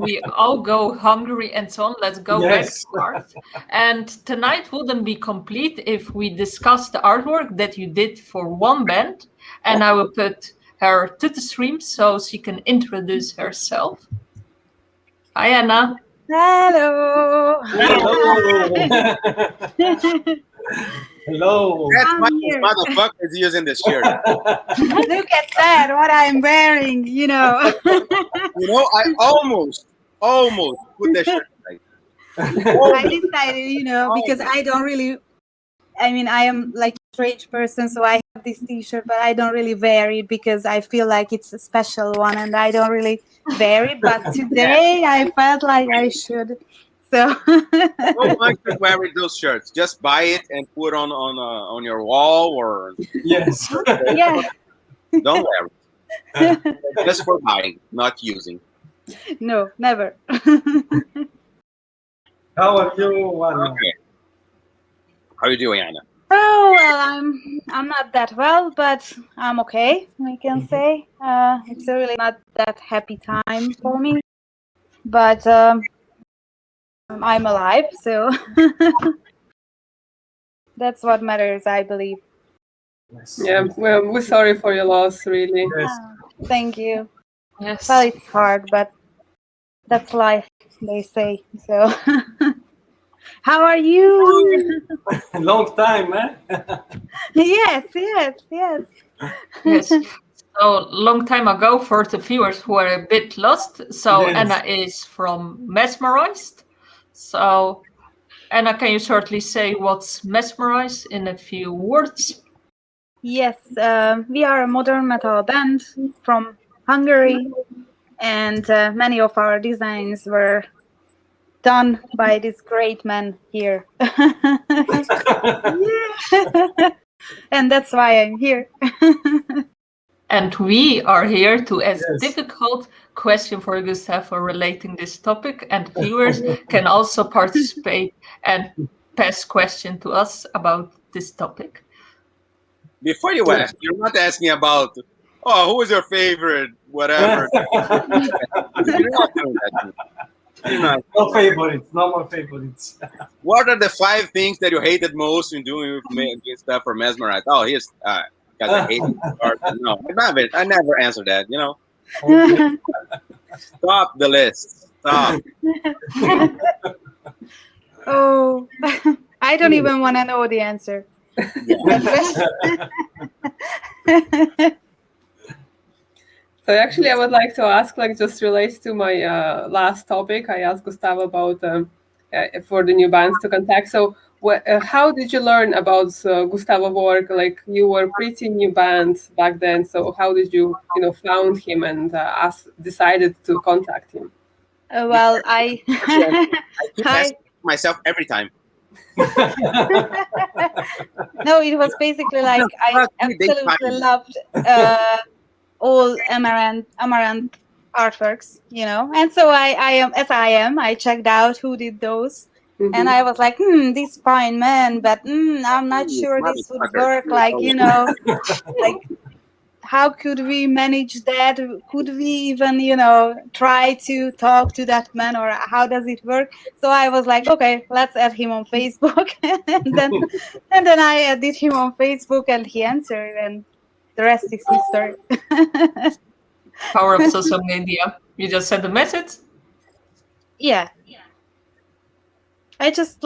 we all go hungry and so on. Let's go back to art. And tonight wouldn't be complete if we discuss the artwork that you did for one band. And I will put her to the stream so she can introduce herself. Hi, Anna. Hello. Hello. Hello. That's why this motherfucker is using this shirt. Look at that, what I'm wearing, you know. You know, I almost put that shirt right. I decided, you know, because I don't really, I mean, I am like a strange person, so I have this t-shirt, but I don't really wear it because I feel like it's a special one and I don't really wear it. But today I felt like I should. So No one should wear those shirts. Just buy it and put on your wall or Yes. yeah. don't wear it. Just for buying, not using. No, never. How are you, Anna? Okay. How are you doing, Anna? Oh well, I'm not that well, but I'm okay. I can say it's really not that happy time for me, but I'm alive, so that's what matters, I believe. Yes. Yeah, well, we're sorry for your loss, really. Yes. Thank you. Yes. Well, it's hard, but that's life, they say. So, how are you? Long time, eh? Yes. Yes. So long time ago, for the viewers who are a bit lost. So Yes. Anna is from Mezmerized. So Anna, can you shortly say what's Mezmerized in a few words? Yes, we are a modern metal band from Hungary, and many of our designs were done by this great man here. And that's why I'm here. And we are here to ask Yes. difficult question for Gustavo relating this topic, and viewers can also participate and pass question to us about this topic. Before you ask, you're not asking about, who is your favorite, whatever. You're not doing that. You're not. No favorites. No more favorites. What are the 5 things that you hated most in doing stuff for Mezmerized? Oh, here's because I hate art. No, I never answer that. You know, Okay. stop the list. Stop. Oh, I don't even want to know the answer. So actually, I would like to ask, like, just relates to my last topic. I asked Gustavo about for the new bands to contact. So, how did you learn about Gustavo work? Like, you were pretty new band back then. So, how did you, found him and decided to contact him? Well, I keep asking myself every time. No, it was basically like I absolutely loved all Amaranth artworks, and so I checked out who did those, and I was like, this fine man, but I'm not sure this would work, like, like, how could we manage that? Could we even, try to talk to that man, or how does it work? So I was like, okay, let's add him on Facebook. and then I added him on Facebook, and he answered, and the rest is history. Power of social media. You just sent a message? Yeah. I was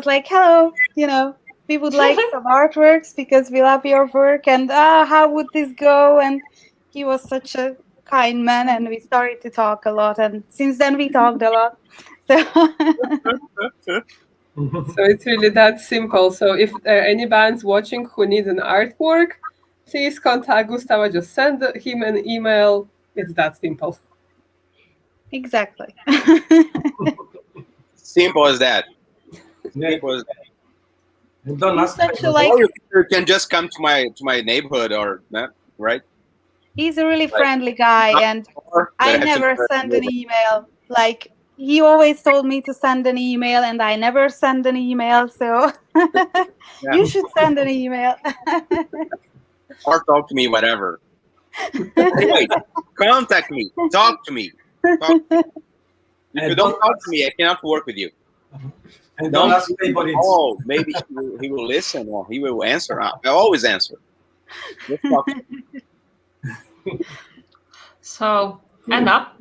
like, hello, we would like some artworks because we love your work, and how would this go? And he was such a kind man, and we started to talk a lot, and since then we talked a lot. So it's really that simple. So if any bands watching who need an artwork, please contact Gustavo. Just send him an email. It's that simple. Exactly. Simple as that. Yeah. Simple as that. Don't ask Or you can just come to my neighborhood, or that, right? He's a really friendly guy, and I never sent an email. Like, he always told me to send an email, and I never send an email. So you should send an email. Or talk to me, whatever. Anyway, contact me. Talk to me. If you don't talk to me, I cannot work with you. And don't ask favorites. Oh, maybe he will listen or he will answer. I always answer. Just talk. So, Anna,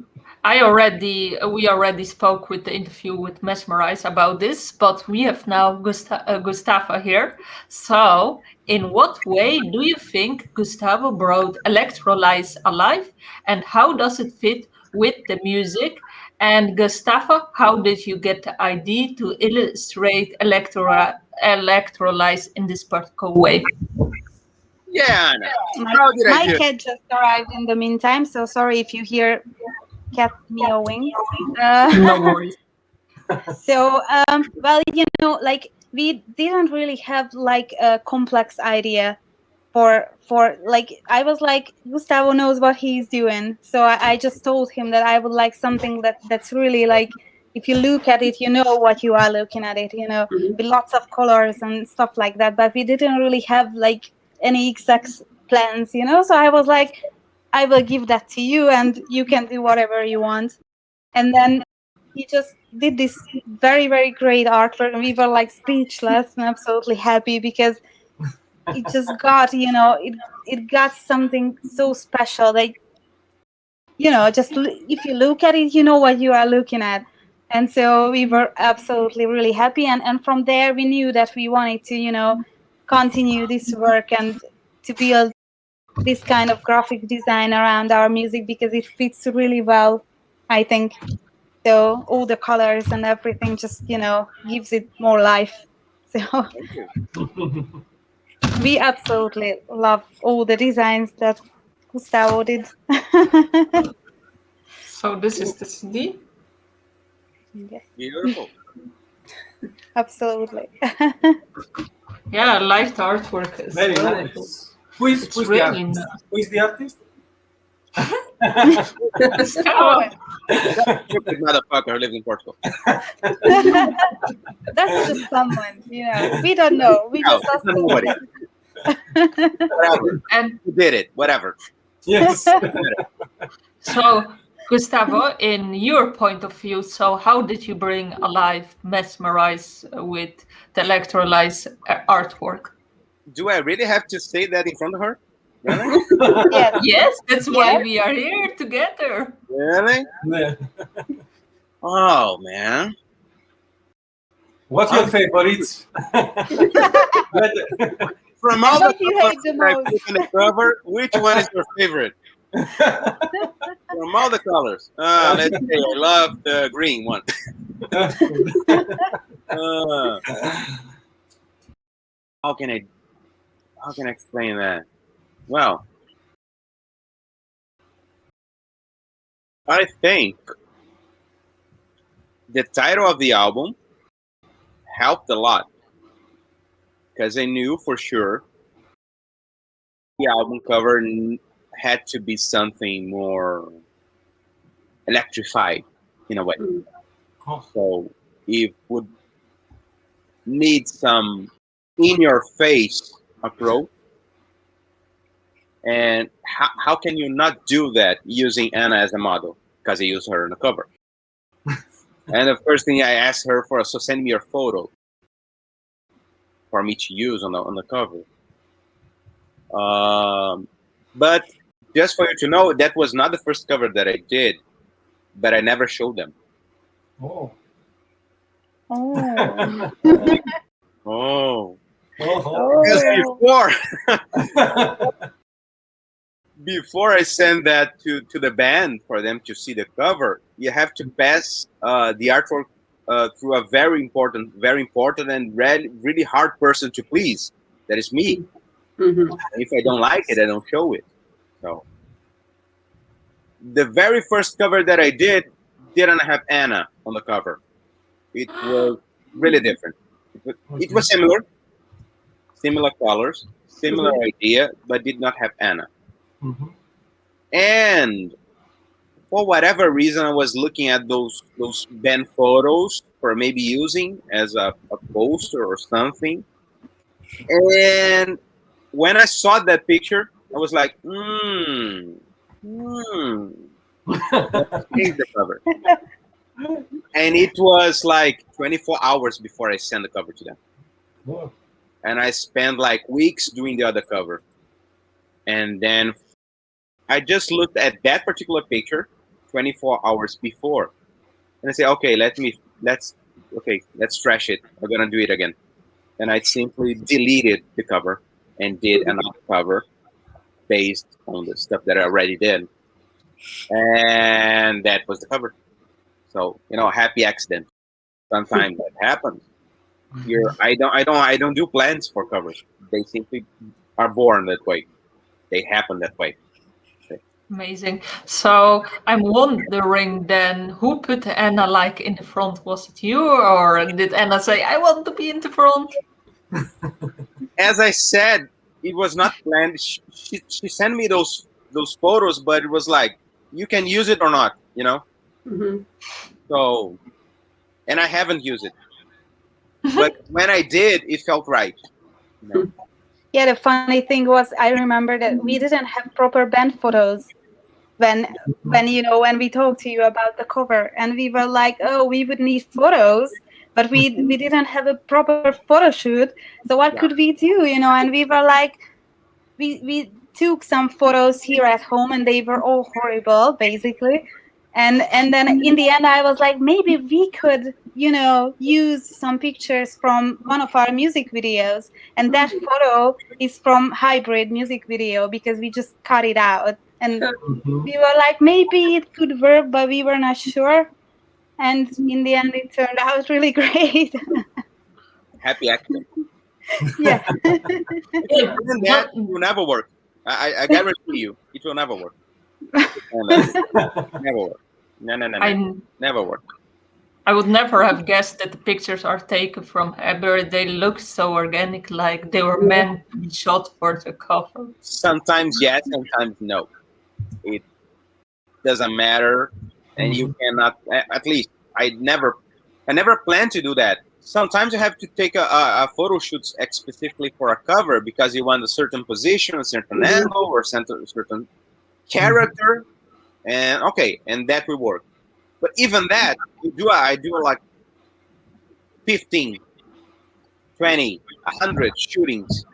we already spoke with the interview with Mezmerized about this, but we have now Gustavo here. So, in what way do you think Gustavo brought electrolytes alive, and how does it fit with the music? And Gustavo, how did you get the idea to illustrate electrolytes in this particular way? Yeah, Anna. My cat just arrived in the meantime, so sorry if you hear cat meowing. No worries. So, well, like we didn't really have like a complex idea for like, I was like, Gustavo knows what he's doing, so I just told him that I would like something that's really like, if you look at it, you know what you are looking at it, with lots of colors and stuff like that. But we didn't really have like any exact plans, so I was like, I will give that to you and you can do whatever you want. And then he just did this very, very great artwork, and we were like speechless and absolutely happy because it just got, it got something so special that, just if you look at it, you know what you are looking at. And so we were absolutely really happy. And from there, we knew that we wanted to, continue this work and to build this kind of graphic design around our music because it fits really well, I think. So all the colors and everything just, gives it more life. So we absolutely love all the designs that Gustavo did. So this is the CD? Yes. Beautiful. Absolutely. Yeah, I like the artwork. It's Very really nice. cool. Who is Really the artist? nice. Who is the artist? Gustavo. Stupid motherfucker who lives in Portugal. That's just someone, we don't know. We just asked nobody. Whatever. And You did it. Whatever. Yes. so, Gustavo, in your point of view, so how did you bring alive Mezmerize with the electrolyze artwork? Do I really have to say that in front of her? Really? Yes. Yes, that's why we are here together. Really? Yeah. Oh, man. What's your favorites? From all What the you hate the colors that I most? put in the cover, which one is your favorite? From all the colors. Let's say I love the green one. How can I explain that? Well, I think the title of the album helped a lot because I knew for sure the album cover had to be something more electrified in a way. So it would need some in-your-face approach. And how can you not do that using Anna as a model? Because I use her on the cover. And the first thing I asked her for, so send me your photo for me to use on the cover. But just for you to know, that was not the first cover that I did, but I never showed them. Oh. Oh. Oh. Oh. Because before I send that to the band for them to see the cover, you have to pass the artwork through a very important and really hard person to please. That is me. Mm-hmm. If I don't like it, I don't show it. So the very first cover that I didn't have Anna on the cover. It was really different. It was similar colors, similar idea, but did not have Anna. Mm-hmm. And for whatever reason, I was looking at those band photos for maybe using as a poster or something. And when I saw that picture, I was like, Let's change the cover. And it was like 24 hours before I sent the cover to them. Whoa. And I spent like weeks doing the other cover. And then I just looked at that particular picture 24 hours before. And I say, okay, let's trash it. We're gonna do it again. And I simply deleted the cover and did another cover based on the stuff that I already did. And that was the cover. So, happy accident. Sometimes that happens. Here, I don't do plans for covers. They simply are born that way. They happen that way. Amazing. So I'm wondering then, who put Anna like in the front? Was it you, or did Anna say, "I want to be in the front"? As I said, it was not planned. She sent me those photos, but it was like, you can use it or not, Mm-hmm. So, and I haven't used it. But when I did, it felt right. Yeah, the funny thing was, I remember that we didn't have proper band photos when we talked to you about the cover, and we were like, oh, we would need photos, but we didn't have a proper photo shoot. So what could we do, And we were like, we took some photos here at home, and they were all horrible, basically. And then in the end, I was like, maybe we could, use some pictures from one of our music videos. And that photo is from Hybrid music video, because we just cut it out. And we were like, maybe it could work, but we were not sure. And in the end, it turned out really great. Happy accident. Yeah. Even that will never work. I guarantee you, it will never work. Never work. No. Never work. I would never have guessed that the pictures are taken from Hybrid. They look so organic, like they were meant to be shot for the cover. Sometimes yes, sometimes no. It doesn't matter, and you cannot. At least I never planned to do that. Sometimes you have to take a photo shoot specifically for a cover because you want a certain position, a certain angle, or certain character, and that will work. But even that, I do like 15, 20, 100 shootings.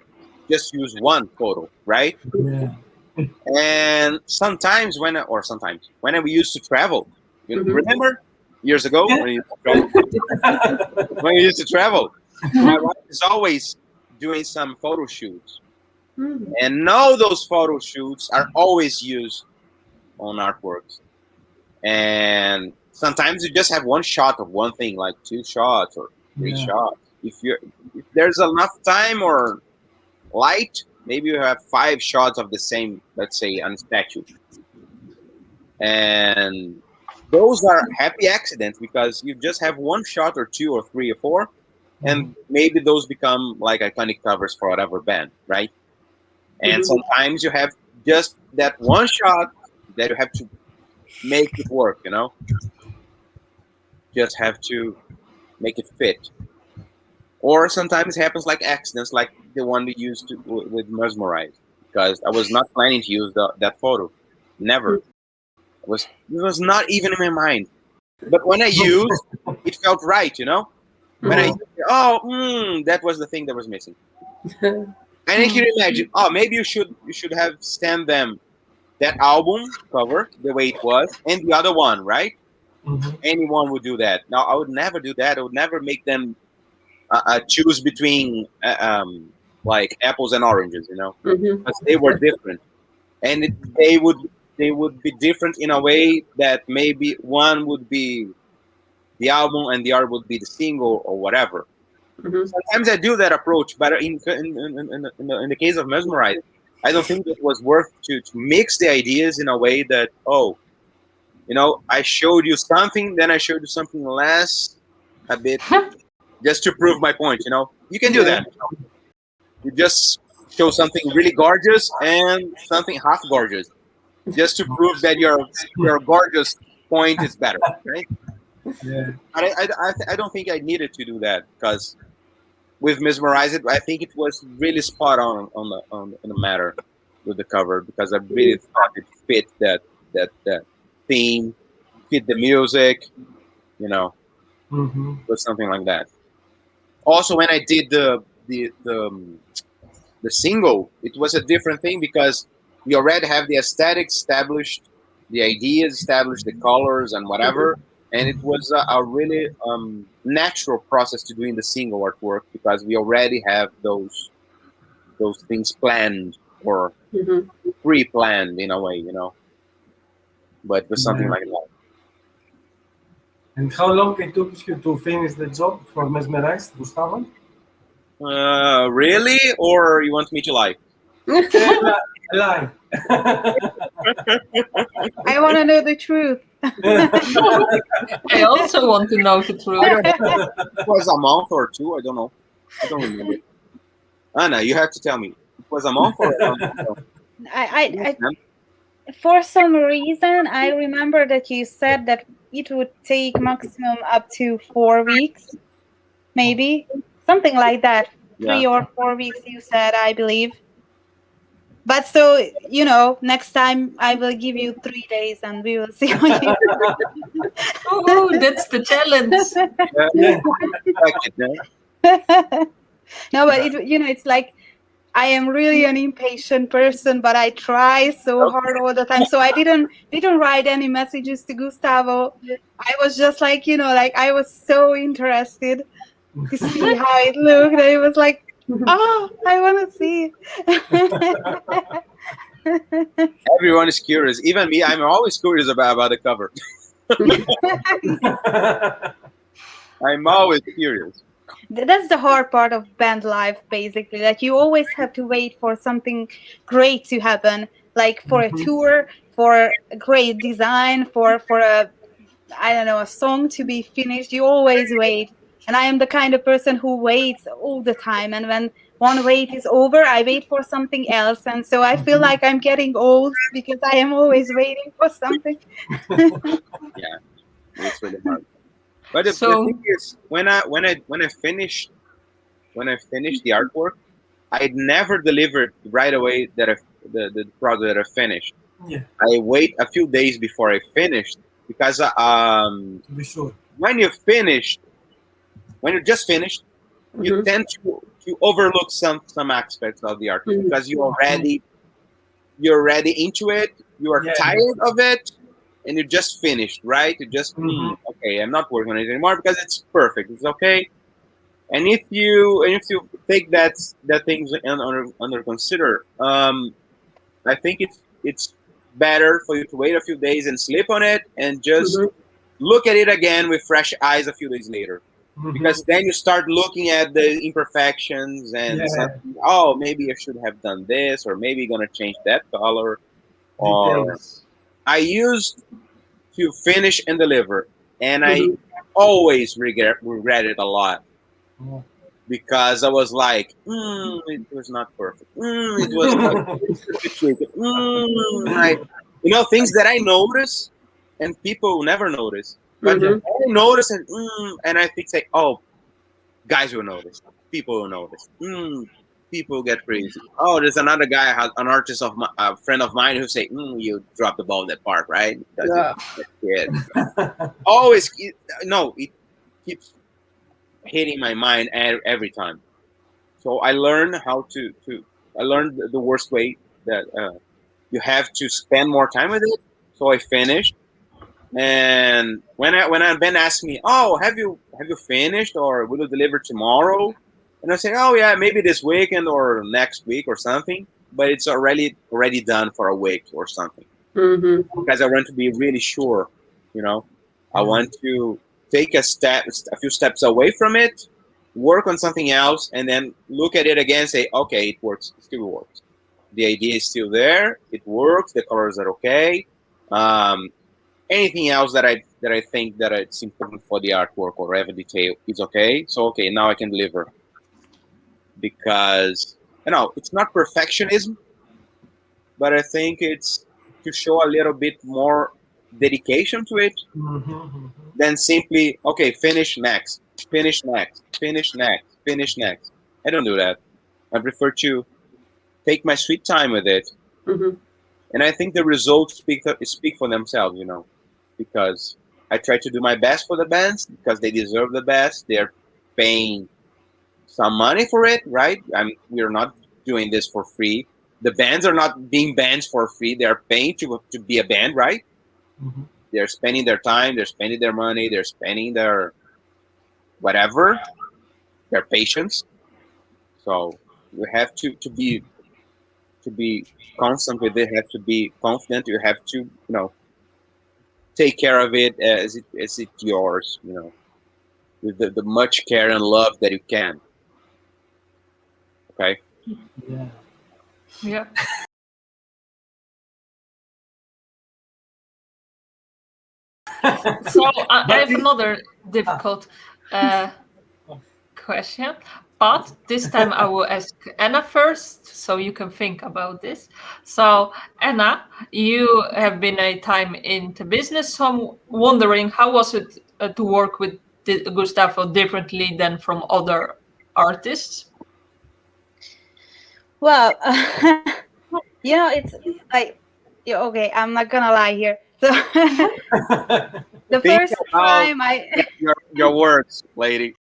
Just use one photo, right? Yeah. And sometimes when we used to travel, remember years ago when we used to travel, my wife is always doing some photo shoots, and all those photo shoots are always used on artworks. And sometimes you just have one shot of one thing, like 2 shots or 3 shots. If there's enough time or light, maybe you have 5 shots of the same, let's say, on statue. And those are happy accidents because you just have 1 shot or 2 or 3 or 4, and maybe those become like iconic covers for whatever band, right? And sometimes you have just that 1 shot that you have to make it work, Just have to make it fit. Or sometimes it happens like accidents, like the one we used with Mezmerized, because I was not planning to use that photo. Never. It was not even in my mind. But when I used, it felt right, When I that was the thing that was missing. And I can imagine, maybe you should have sent them that album cover the way it was, and the other one, right? Anyone would do that. Now, I would never do that. I would never make them choose between like apples and oranges, because they were different, and they would be different in a way that maybe one would be the album and the other would be the single or whatever. Sometimes I do that approach, but in the case of Mezmerized, I don't think it was worth to mix the ideas in a way that, I showed you something, then I showed you something less a bit, just to prove my point, You can do that. You just show something really gorgeous and something half gorgeous, just to prove that your gorgeous point is better, right? Yeah. I don't think I needed to do that because with Mezmerized, I think it was really spot on the matter with the cover, because I really thought it fit that theme, fit the music, you know. Mm-hmm. It was something like that. Also, when I did the single, it was a different thing because we already have the aesthetic established, the ideas established, the colors and whatever, and it was a really natural process to doing the single artwork because we already have those things planned or pre-planned in a way, you know. But it was something Yeah. like that. And how long it took you to finish the job for Mezmerized, Gustavo? Really? Or you want me to lie? Lie. I want to know the truth. I also want to know the truth. It was a month or two. I don't know. I don't remember. Anna, you have to tell me. It was a month or a month? I for some reason, I remember that you said that it would take maximum up to 4 weeks, maybe something like that. Yeah. 3 or 4 weeks, you said, I believe. But so, next time I will give you 3 days and we will see how you. Oh, that's the challenge. Yeah. No, but it's like I am really an impatient person, but I try so hard all the time. So I didn't write any messages to Gustavo. I was just like, like I was so interested to see how it looked. And it was like, oh, I want to see. Everyone is curious. Even me, I'm always curious about the cover. I'm always curious. That's the hard part of band life, basically. That you always have to wait for something great to happen, like for a tour, for a great design, for a I don't know, a song to be finished. You always wait, and I am the kind of person who waits all the time. And when one wait is over, I wait for something else, and so I feel like I'm getting old because I am always waiting for something. Yeah, it's really hard. But the thing is, when I finished the artwork, I never delivered right away the product that I finished. Yeah. I wait a few days before I finished because To be sure. when you just finished, you tend to overlook some aspects of the art because you're already into it, you are tired of it, and you just finished, right? You just okay, I'm not working on it anymore because it's perfect, it's okay. And if you take that things under consider, I think it's better for you to wait a few days and sleep on it and just look at it again with fresh eyes a few days later. Because then you start looking at the imperfections and something, oh, maybe I should have done this, or maybe gonna change that color. Or I used to finish and deliver, and I always regret it a lot because I was like, it was not perfect. It was like, things that I notice and people never notice. But I notice and I think, say, oh, guys will notice. People will notice. People get crazy. Oh, there's another guy, an artist a friend of mine, who say, you dropped the ball in that part, right? Always, it keeps hitting my mind every time. So I learned how I learned the worst way that you have to spend more time with it. So I finished. And when Ben asked me, "Oh, have you finished, or will you deliver tomorrow?" and I say, "Oh yeah, maybe this weekend or next week or something," but it's already done for a week or something because I want to be really sure. I want to take a few steps away from it, work on something else, and then look at it again and say, "Okay, it works. It still works. The idea is still there. It works. The colors are okay." Anything else that I think that it's important for the artwork or every detail is okay. So okay, now I can deliver. Because it's not perfectionism, but I think it's to show a little bit more dedication to it than simply finish next. I don't do that. I prefer to take my sweet time with it, and I think the results speak for themselves. Because I try to do my best for the bands because they deserve the best. They're paying some money for it, right? We're not doing this for free. The bands are not being bands for free. They're paying to be a band, right? Mm-hmm. They're spending their time. They're spending their money. They're spending their whatever, their patience. So you have to be constant with it. You have to be confident. You have to take care of it as it's yours. With the much care and love that you can. Okay. Yeah. Yeah. So I have another difficult question, but this time I will ask Anna first, so you can think about this. So Anna, you have been a time into business, so I'm wondering how was it to work with Gustavo differently than from other artists? Well, it's like, okay, I'm not gonna lie here. So the Think first about time your words, lady.